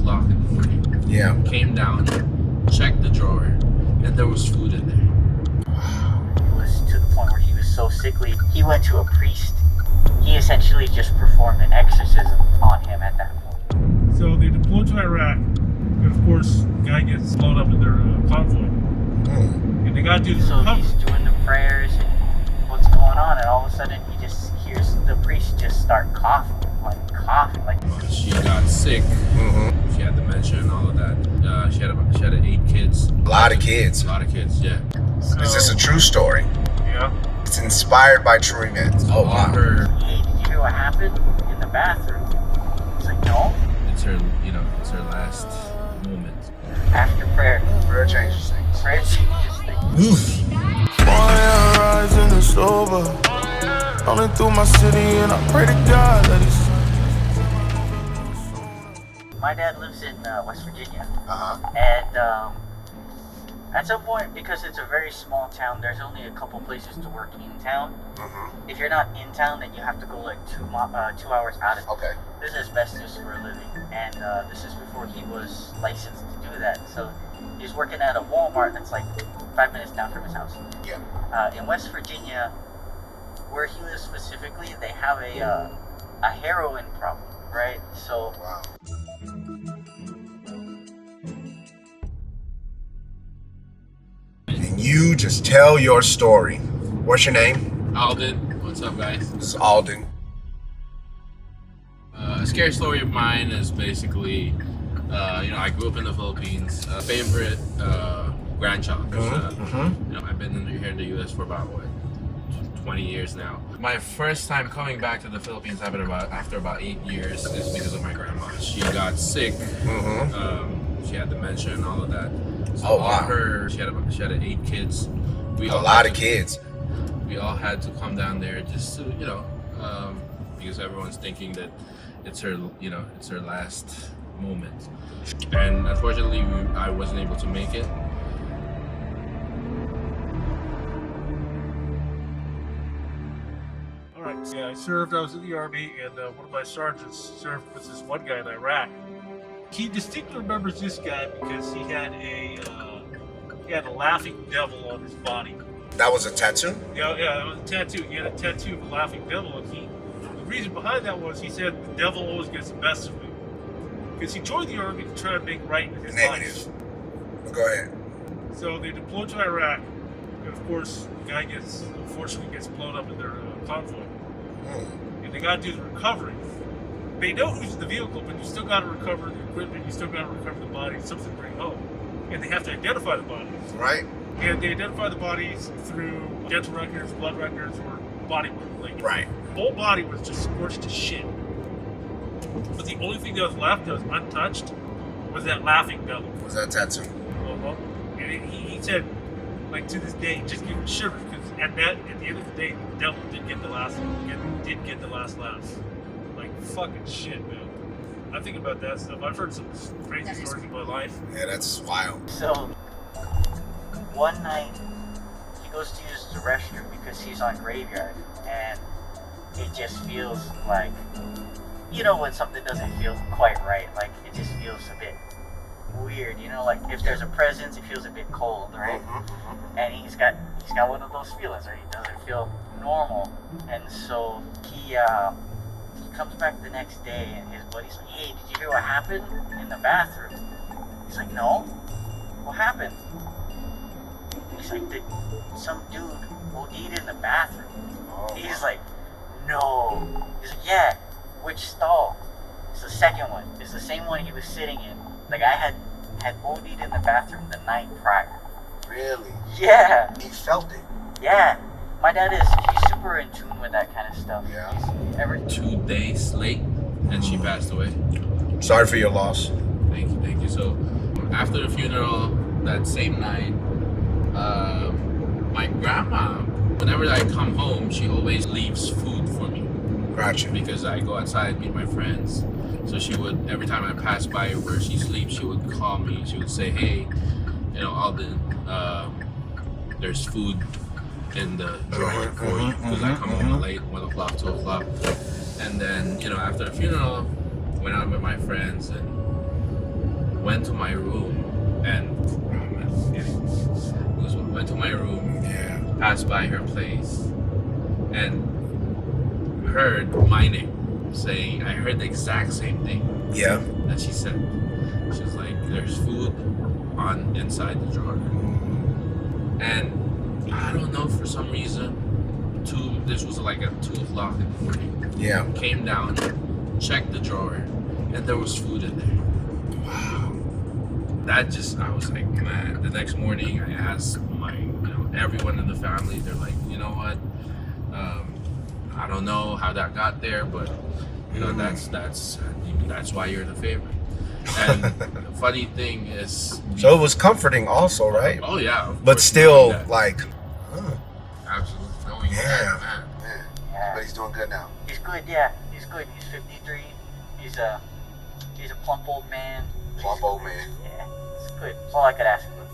o'clock in the morning. Yeah. Came down, checked the drawer, and there was food in there. It was to the point where he was so sickly, he went to a priest. He essentially just performed an exorcism on him at that point. So they deployed to Iraq, and of course, the guy gets blown up in their convoy. And they got to do the So he's doing the prayers and what's going on, and all of a sudden he just hears the priest just start coughing. She got sick. She had dementia and all of that. She had 8 kids. A lot of kids. A lot of kids, yeah. Is this a true story? Yeah. It's inspired by true events. Oh, wow. Hey, did you hear what happened in the bathroom? He's like, no. It's her, it's her last moment. After prayer. Prayer changes things. Prayer changes things. Oof. Rising and sober, running through my city, and I pray to God that He's. My dad lives in West Virginia, Uh-huh. and at some point, because it's a very small town, there's only a couple places to work in town. If you're not in town, then you have to go like 2 hours out of town. Okay. This is asbestos for a living, and this is before he was licensed to do that. So he's working at a Walmart that's like 5 minutes down from his house. Yeah. In West Virginia, where he lives specifically, they have a heroin problem, right? So Wow. And you just tell your story. What's your name? Alden, what's up, guys? This is Alden. A scary story of mine is basically, I grew up in the Philippines. Favorite grandchild. I've been here in the U.S. for about 20 years now. My first time coming back to the Philippines after about 8 years is because of my grandma. She got sick. She had dementia and all of that. So Oh, wow. She had 8 kids. A lot of kids. We all had to come down there just to, because everyone's thinking that it's her last moment. And unfortunately, I wasn't able to make it. Alright, yeah, I was in the Army, and one of my sergeants served with this one guy in Iraq. He distinctly remembers this guy because he had a laughing devil on his body. That was a tattoo? Yeah, it was a tattoo. He had a tattoo of a laughing devil, and the reason behind that was he said the devil always gets the best of me. Because he joined the Army to try to make right in his life. Go ahead. So they deployed to Iraq, and of course, the guy unfortunately gets blown up in their convoy. And they got to do the recovery. They know who's in the vehicle, but you still got to recover the equipment, you still got to recover the bodies, something to bring home. And they have to identify the bodies. Right. And they identify the bodies through dental records, blood records, or body work. Like, Right. the whole body was just scorched to shit. But the only thing that was left that was untouched was that laughing devil. Was that tattoo? And he said, like, to this day, just give him shivers, because at the end of the day, the devil did get the last laugh. Like, fucking shit, man. I think about that stuff. I've heard some crazy stories in my life. Yeah, that's wild. So one night he goes to use the restroom because he's on graveyard, and it just feels like, when something doesn't feel quite right, like it just feels a bit weird, like if there's a presence, it feels a bit cold, right? And he's got one of those feelings, right? It doesn't feel normal, and so he comes back the next day, and his buddy's like, "Hey, did you hear what happened in the bathroom?" He's like, "No, what happened?" He's like, "Some dude OD'd in the bathroom." He's like, "No." He's like, "Yeah, which stall?" It's the second one. It's the same one he was sitting in. The guy had OD'd in the bathroom the night prior. Really? Yeah. He felt it. Yeah. My dad he's super in tune with that kind of stuff. Yeah. 2 days late, and she passed away. Sorry for your loss. Thank you. So after the funeral that same night, my grandma, whenever I come home, she always leaves food for me. Gotcha. Because I go outside, meet my friends. So she would, every time I pass by where she sleeps, she would call me. She would say, "Hey, Alden, there's food in the drawer for you," because I come home late, 1 o'clock, 2 o'clock. And then, after the funeral, went out with my friends, and went to my room and went to my room, passed by her place, and heard my name saying, I heard the exact same thing Yeah. that she said. She was like, there's food on inside the drawer. And I don't know, for some reason, this was like at 2 o'clock in the morning. Yeah. Came down, checked the drawer, and there was food in there. Wow. That just, I was like, man. The next morning, I asked everyone in the family. They're like, you know what? I don't know how that got there, but that's why you're the favorite. And the funny thing is, So it was comforting, also, right? oh yeah, of But course, still, knowing that. like, Absolutely knowing Yeah. that, man. Yeah. but he's doing good now. He's good, yeah. He's good. He's 53. He's a plump old man. Plump old man. Yeah, it's good. That's all I could ask for.